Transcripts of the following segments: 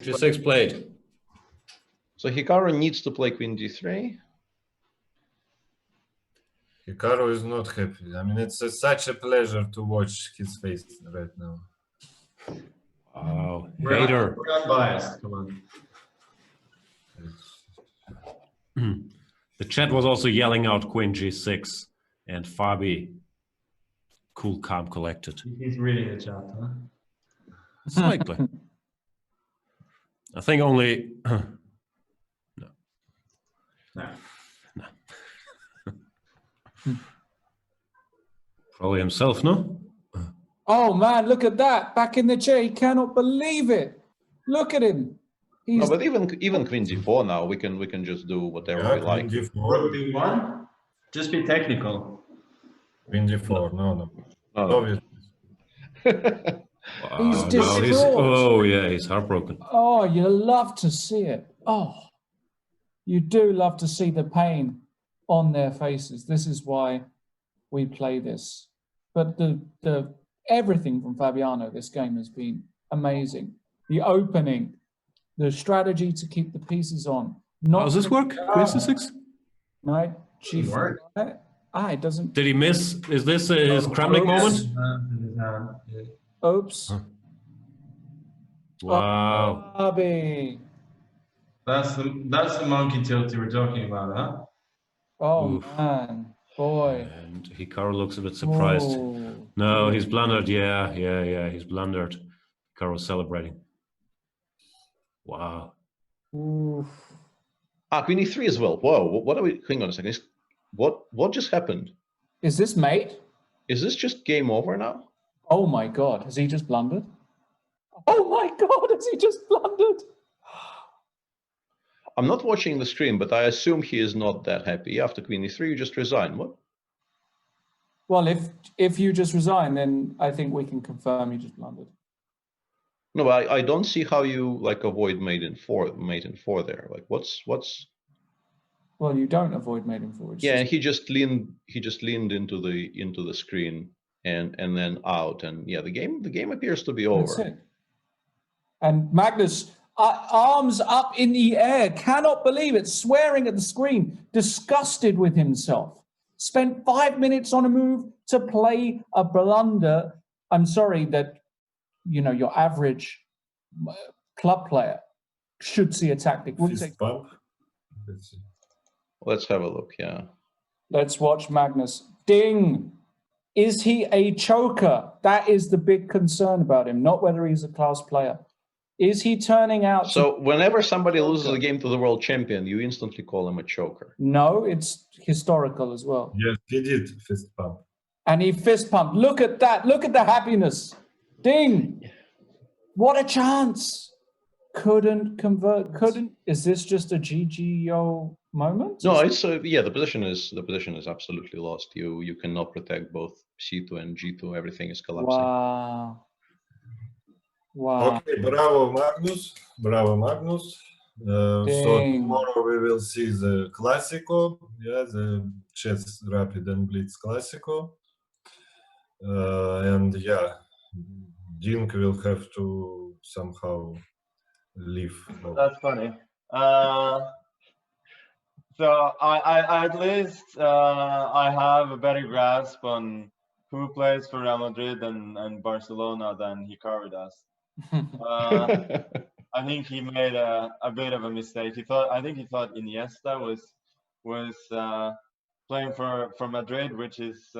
G6 played. So Hikaru needs to play Queen D3. Hikaru is not happy. I mean, it's such a pleasure to watch his face right now. Wow, hater. We're unbiased. Come on. The chat was also yelling out Queen G6 and Fabi, cool, calm, collected. He's reading the chat, huh? Slightly. I think only... no. No. No. Probably himself, no? Oh man, look at that. Back in the chair. He cannot believe it. Look at him. He's... No, but even Queen D4 now, we can just do whatever we like. Queen Rook D4. D1? Just be technical. Queen D4, no. No. He's distraught. Oh yeah, he's heartbroken. Oh, you love to see it. Oh, you do love to see the pain on their faces. This is why we play this. But the everything from Fabiano this game has been amazing. The opening, the strategy to keep the pieces on. How does this work? Queen C6? Right? G4. It doesn't. Did he miss? Is this his Kramnik moment? Oops. Huh. Wow. Fabi. That's the monkey tilt you were talking about, huh? Oh, Oof. man. Boy. And Hikaru looks a bit surprised. Oh. No, he's blundered. Yeah, he's blundered. Hikaru's celebrating. Wow. Oof. Queen E3 as well. Whoa, what are we? Hang on a second. What just happened? Is this mate? Is this just game over now? Oh my God, has he just blundered? Oh my God, has he just blundered? I'm not watching the stream, but I assume he is not that happy. After Queen E3, you just resign. What? Well, if you just resign, then I think we can confirm you just blundered. No, but I don't see how you like avoid mate in four there. Like what's? Well, you don't avoid mate in four. Yeah, he just leaned into the screen and then out, and yeah, the game appears to be over. That's it. And Magnus, arms up in the air, cannot believe it, swearing at the screen, disgusted with himself. Spent 5 minutes on a move to play a blunder. I'm sorry that, your average club player should see a tactic. Fist bump. Let's have a look, yeah. Let's watch Magnus. Ding! Is he a choker? That is the big concern about him, not whether he's a class player. Is he turning out? So whenever somebody loses a game to the world champion, you instantly call him a choker. No, it's historical as well. Yes, he did fist pump. And he fist pumped. Look at that. Look at the happiness. Ding. What a chance. Couldn't convert. Couldn't. Is this just a GGO moment? No, it's yeah. The position is absolutely lost. You cannot protect both C2 and G2. Everything is collapsing. Wow. Wow. Okay, bravo Magnus. Bravo Magnus. So tomorrow we will see the Classico, the Chess Rapid and Blitz Classico. And yeah, Dink will have to somehow leave. That's funny. So I at least I have a better grasp on who plays for Real Madrid and Barcelona than Hikaru does. I think he made a bit of a mistake. I think he thought Iniesta was playing for Madrid, which is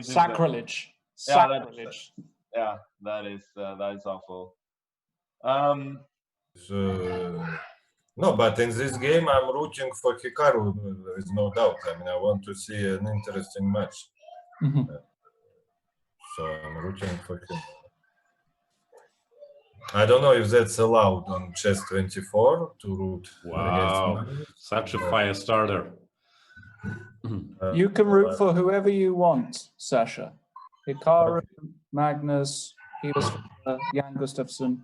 sacrilege. Sacrilege. Yeah, that is awful. No, but in this game I'm rooting for Hikaru. There is no doubt. I mean, I want to see an interesting match. So I'm rooting for him. I don't know if that's allowed on Chess24 to root. Wow, such a fire starter. You can root for whoever you want, Sasha. Hikaru, Magnus, Jan Gustafsson.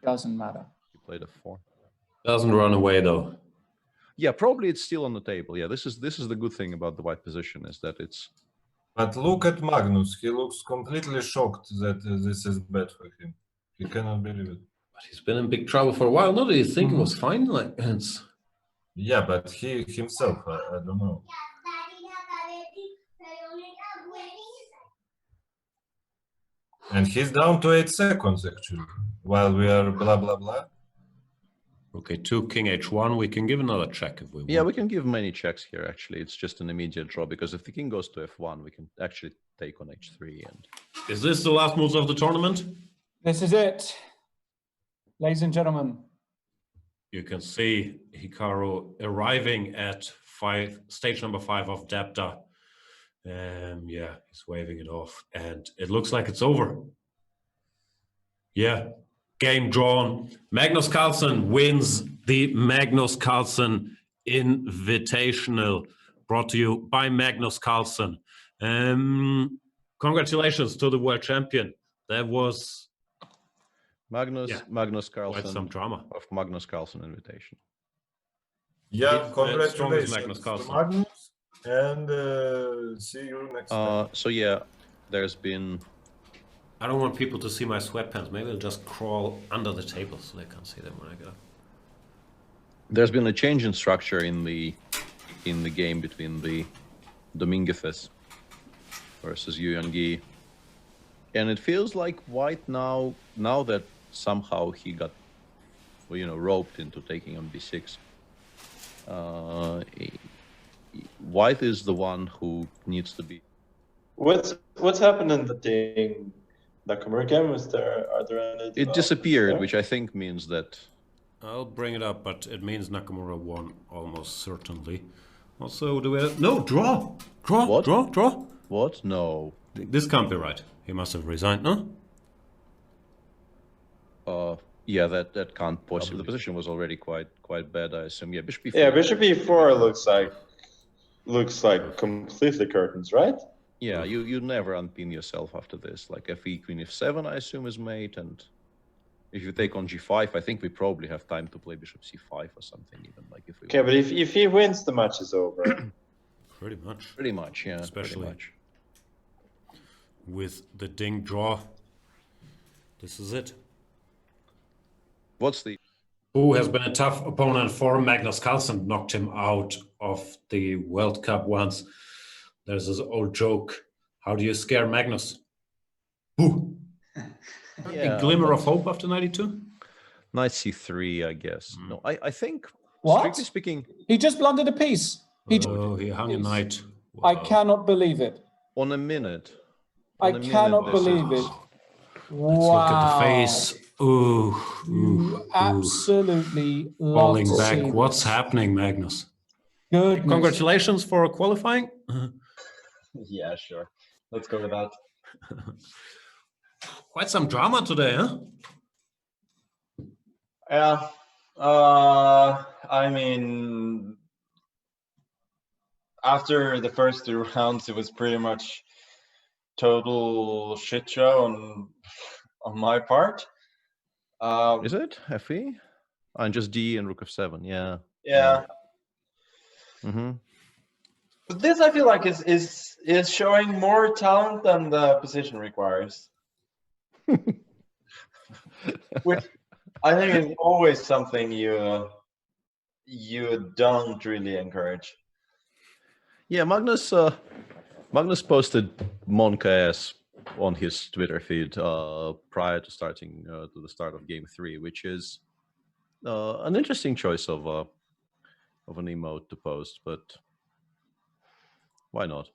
Doesn't matter. He played a 4. Doesn't run away though. Yeah, probably it's still on the table. Yeah, this is the good thing about the white position is that it's. But look at Magnus. He looks completely shocked that this is bad for him. He cannot believe it. But he's been in big trouble for a while. No, did he think it was fine? Like, it's... Yeah, but he himself, I don't know. And he's down to 8 seconds actually, while we are blah blah blah. Okay, 2 king h1. We can give another check if we want. Yeah, we can give many checks here. Actually, it's just an immediate draw because if the king goes to f1, we can actually take on h3. And Is this the last moves of the tournament? This is it, ladies and gentlemen. You can see Hikaru arriving at stage number 5 of Dapta. Yeah, he's waving it off, and it looks like it's over. Yeah, game drawn. Magnus Carlsen wins the Magnus Carlsen Invitational, brought to you by Magnus Carlsen. Congratulations to the world champion. That was Magnus Carlsen quite some drama. of Magnus Carlsen Invitation. Yeah, Strongest congratulations Magnus to Carlsen. Magnus, and see you next time. So yeah, there's been I don't want people to see my sweatpants. Maybe I'll just crawl under the table so they can't see them when I get up. there's been a change in structure in the game between the Dominguezes versus Yu Yangyi, and it feels like White now that somehow he got, well, you know, roped into taking on b6. White is the one who needs to be. What's happened in the Ding Nakamura game? Are there any? It disappeared, which I think means that. I'll bring it up, but it means Nakamura won almost certainly. Also, do we have... No, draw! Draw! What? Draw! What? No. This can't be right. He must have resigned, no? Yeah, that can't possibly. The position was already quite bad, I assume. Yeah, bishop e4. Yeah, bishop e4 looks like completely curtains, right? Yeah, you never unpin yourself after this. Like fe queen f7, I assume, is mate, and if you take on g5, I think we probably have time to play bishop c5 or something. Even like if we. Okay, but if he wins, the match is over. Pretty much. Pretty much, yeah. Especially pretty much. with the ding draw. This is it. What's the? Who has been a tough opponent for Magnus Carlsen, knocked him out of the World Cup once. There's this old joke. How do you scare Magnus? Boo! Yeah, A glimmer of hope after 92? Knight c3, I guess. No, I think. What? Strictly speaking, He just blundered a piece. He He hung a knight. I Wow. cannot believe it. on a minute. I On a minute, cannot this is- believe it. Let's look at the face. Ooh, ooh, Absolutely falling love to back. see What's this. happening, Magnus? Goodness. Congratulations for qualifying. Yeah, sure. Let's go with that. Quite some drama today, huh? Yeah. I mean, after the first 2 rounds, it was pretty much total shit show on my part. Is it fe? And just d and rook f7. Yeah. Yeah. Mm-hmm. But this, I feel like, is showing more talent than the position requires. Which I think is always something you don't really encourage. Yeah, Magnus posted monkaS on his Twitter feed prior to starting to the start of Game 3, which is an interesting choice of an emote to post, but why not?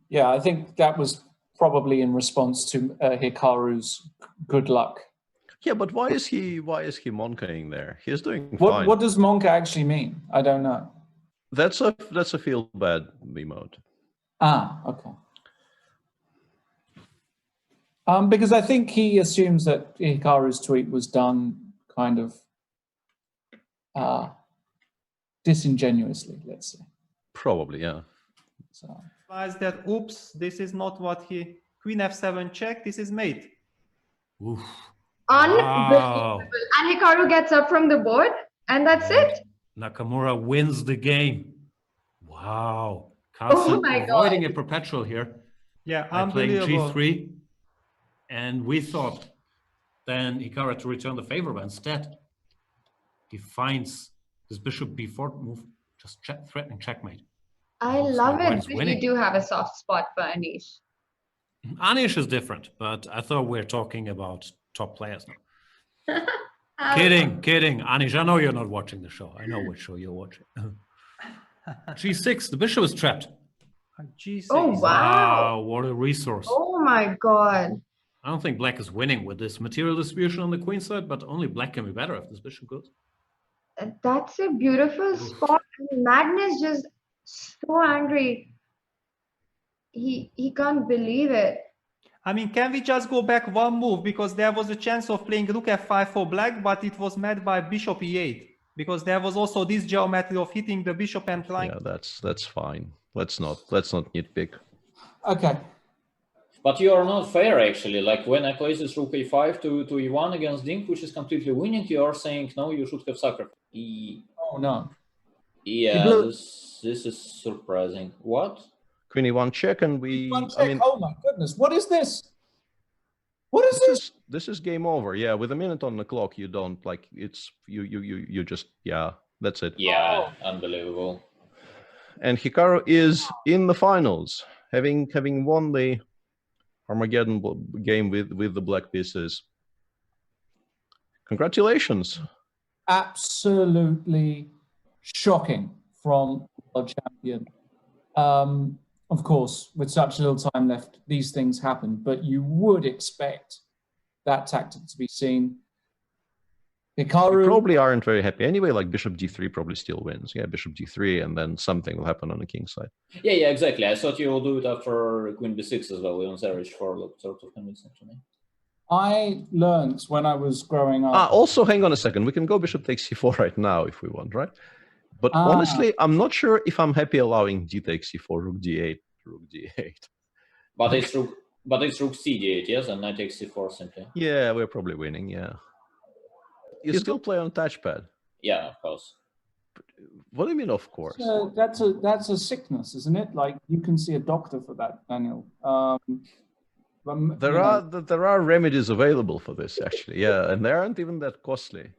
Yeah, I think that was probably in response to Hikaru's good luck. Yeah, but why is he monkaing there? He's doing What fine. what does Monka actually mean? I don't know. That's a feel bad emote. Ah, okay. Because I think he assumes that Hikaru's tweet was done kind of disingenuously, let's say. Probably, yeah. So That oops, this is not what he queen f7 check. This is mate. Oof. Unbelievable. Wow. And Hikaru gets up from the board, and that's it. Nakamura wins the game. Wow. Carlsen my avoiding God. a perpetual here. Yeah, by playing unbelievable. G3, and we thought then Hikaru to return the favor, but instead he finds this bishop b4 move, just threatening checkmate. I Looks love like white it. is But winning. you do have a soft spot for Anish. Anish is different, but I thought we were talking about top players now. How- Kidding. Anish, I know you're not watching the show. I know what show you're watching. G6, the bishop is trapped. G6. Oh, wow. What a resource. Oh my God. I don't think black is winning with this material distribution on the queen side, but only black can be better if this bishop goes. That's a beautiful spot. Magnus just so angry. He can't believe it. I mean, can we just go back one move? Because there was a chance of playing rook f5 for black, but it was met by bishop e8. Because there was also this geometry of hitting the bishop and trying. Yeah, that's fine. Let's not nitpick. Okay. But you are not fair, actually. Like when I place this rook a5 to e1 against Dink, which is completely winning, you are saying, no, you should have sacrificed. Oh, no. Yeah, this is surprising. What? Queen e1 check, and we. One check. I mean, Oh my goodness! What is this? What is this? This is game over. Yeah, with a minute on the clock, you don't like it's you just that's it. Yeah, unbelievable. And Hikaru is in the finals, having won the Armageddon game with the black pieces. Congratulations! Absolutely shocking from world champion. Of course, with such little time left, these things happen, but you would expect that tactic to be seen. Hikaru You probably aren't very happy anyway. Like bishop d3 probably still wins. Yeah, bishop d3, and then something will happen on the king side. Yeah, exactly. I thought you will do it after queen b6 as well. Leon's h4 looked sort of convincing to me. I learned when I was growing up. Also, hang on a second. We can go bishop takes c4 right now if we want, right? But honestly, I'm not sure if I'm happy allowing d takes c4, rook d8, rook d8. But it's rook c d8, yes, and knight takes c4 simply. Yeah, we're probably winning. Yeah. You still play on touchpad? Yeah, of course. What do you mean, of course? That's a sickness, isn't it? Like you can see a doctor for that, Daniel. There are remedies available for this, actually. Yeah, and they aren't even that costly.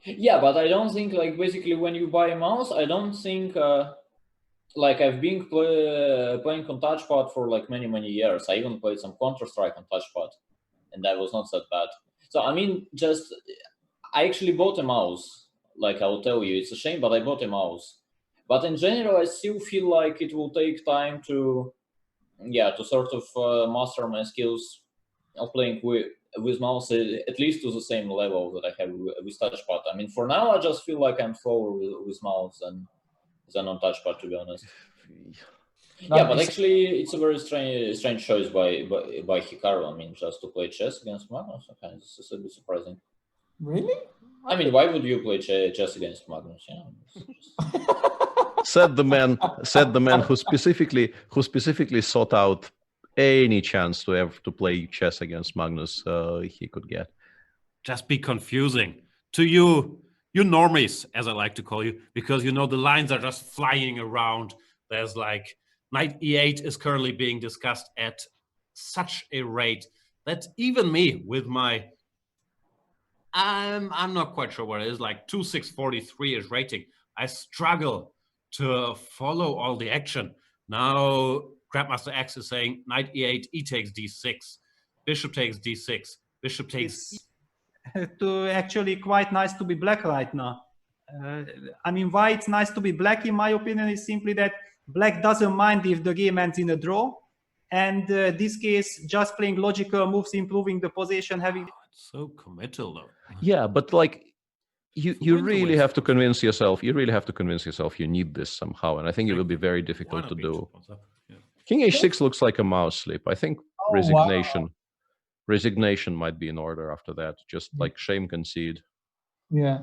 Yeah, but I don't think, like, basically when you buy a mouse, I don't think, like, I've been playing on touchpad for, like, many years. I even played some Counter-Strike on touchpad, and that was not that bad. So, I mean, I actually bought a mouse. Like, I'll tell you, it's a shame, but I bought a mouse. But in general, I still feel like it will take time to sort of master my skills of playing with mouse, at least to the same level that I have with touchpad. I mean, for now, I just feel like I'm slower with mouse than on touchpad, to be honest. Yeah, but actually, it's a very strange choice by Hikaru. I mean, just to play chess against Magnus. Okay, this is a bit surprising. Really? I mean, why would you play chess against Magnus? Yeah. Said the man who specifically sought out any chance to play chess against Magnus he could get. Just be confusing to you normies, as I like to call you, because you know the lines are just flying around. There's like knight e8 is currently being discussed at such a rate that even me with my I'm not quite sure what it is, like 2643 is rating. I struggle to follow all the action. Now Grandmaster X is saying knight e8, e takes d6, bishop takes d6, bishop takes. To actually quite nice to be black right now. I mean, why it's nice to be black, in my opinion, is simply that black doesn't mind if the game ends in a draw. And this case, just playing logical moves, improving the position, having. It's so committal, though. Yeah, but like you really have to convince yourself. You really have to convince yourself you need this somehow, and I think it will be very difficult to do. Yeah. King h6 looks like a mouse slip. I think resignation might be in order after that. Just like shame concede. Yeah.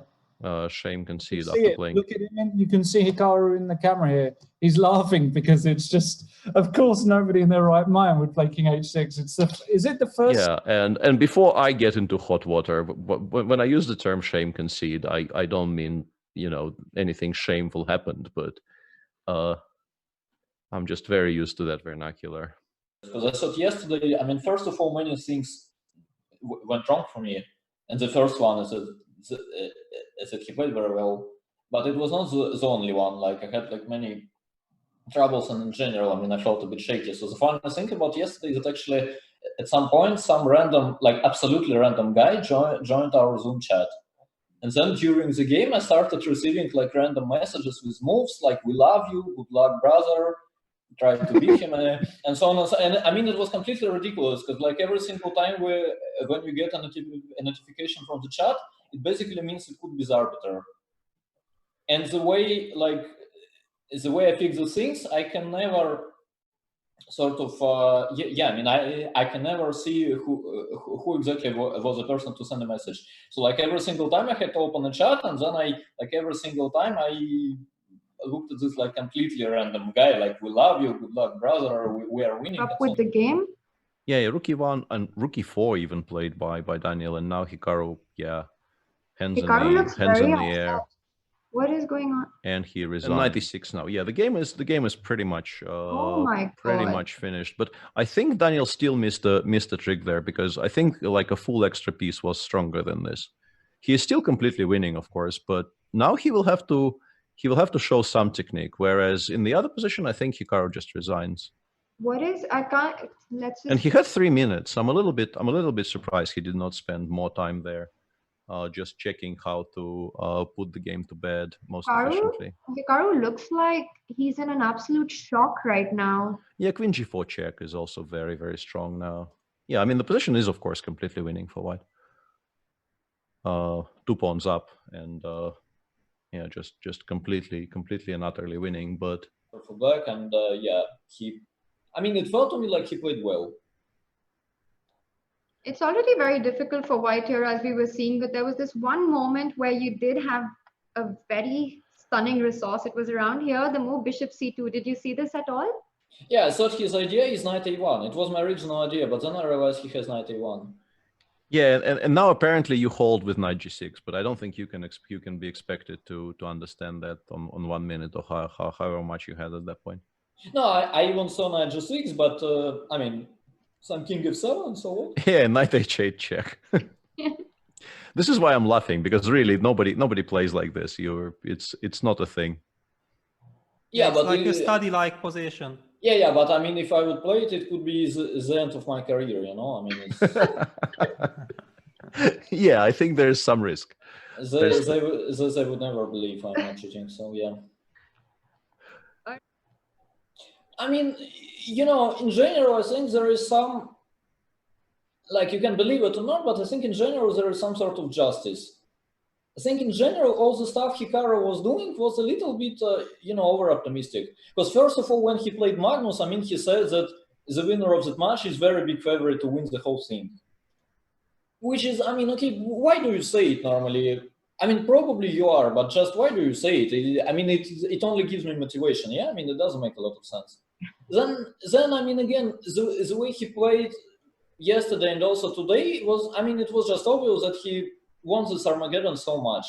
Shame concede See after it. playing. Look at him. You can see Hikaru in the camera here. He's laughing because it's just, of course, nobody in their right mind would play King h6. Is it the first? Yeah, and before I get into hot water, when I use the term shame concede, I don't mean anything shameful happened, but I'm just very used to that vernacular. Because I thought yesterday, I mean, first of all, many things went wrong for me. And the first one is that he played very well, but it was not the only one. Like, I had like many troubles, and in general, I mean, I felt a bit shaky. So the funny thing about yesterday is that actually at some point, some random, like absolutely random guy joined our Zoom chat. And then during the game, I started receiving like random messages with moves like, "We love you, good luck, brother," try to beat him, and so on and so on. And I mean, it was completely ridiculous because like every single time when you get a notification from the chat, it basically means it could be the arbiter. And the way I fix the things, I can never sort of I mean, I can never see who exactly was the person to send a message. So like every single time I had to open a chat, and then every single time I looked at this like completely random guy, like, "We love you, good luck, brother, we are winning." Up with the game. Yeah, Rookie 1 and Rookie 4 even played by Daniel, and now Hikaru, hands Hikaru looks in very the air. upset. What is going on? And he resigned. 96 now. Yeah, the game is pretty much Oh my pretty God. much finished. But I think Daniel still missed a trick there, because I think like a full extra piece was stronger than this. He is still completely winning, of course, but now he will have to show some technique. Whereas in the other position, I think Hikaru just resigns. What is? I can't. Let's just. And he had 3 minutes. I'm a little bit surprised he did not spend more time there. Just checking how to put the game to bed most efficiently. Hikaru looks like he's in an absolute shock right now. Yeah, Queen G4 check is also very, very strong now. Yeah, I mean, the position is, of course, completely winning for white. 2 pawns up, and just completely and utterly winning. But for black, and I mean, it felt to me like he played well. It's already very difficult for white here, as we were seeing, but there was this one moment where you did have a very stunning resource. It was around here, the move bishop c2. Did you see this at all? Yeah, I thought his idea is knight a1. It was my original idea, but then I realized he has knight a1. yeah, and now apparently you hold with knight g6, but I don't think you can be expected to understand that on 1 minute, or however much you had at that point. No, I even saw knight g6, but I mean, some king f7 and so on. Yeah, knight h8 check. This is why I'm laughing, because really nobody plays like this. It's not a thing. Yeah, it's but like a study-like position. Yeah, but I mean, if I would play it, it could be the end of my career. You know, I mean. It's... Yeah, I think there's some risk. They would never believe I'm not cheating. So yeah. I mean, you know, in general, I think there is some, like, you can believe it or not, but I think in general there is some sort of justice. I think in general, all the stuff Hikaru was doing was a little bit, over optimistic. Because first of all, when he played Magnus, I mean, he said that the winner of that match is very big favorite to win the whole thing. Which is, I mean, okay, why do you say it normally? I mean, probably you are, but just why do you say it? I mean, it only gives me motivation. Yeah, I mean, it doesn't make a lot of sense. Then I mean, again, the way he played yesterday and also today was, I mean, it was just obvious that he wants this Armageddon so much.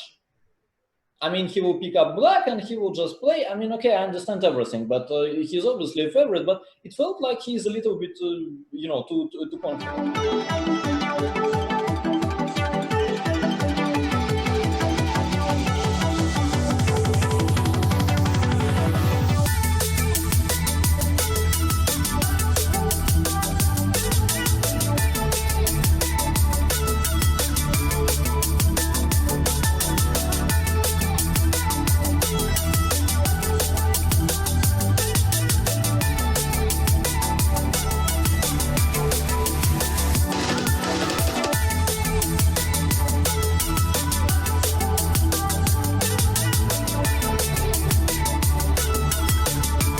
I mean, he will pick up black and he will just play. I mean, okay, I understand everything, but he's obviously a favorite, but it felt like he's a little bit, too confident.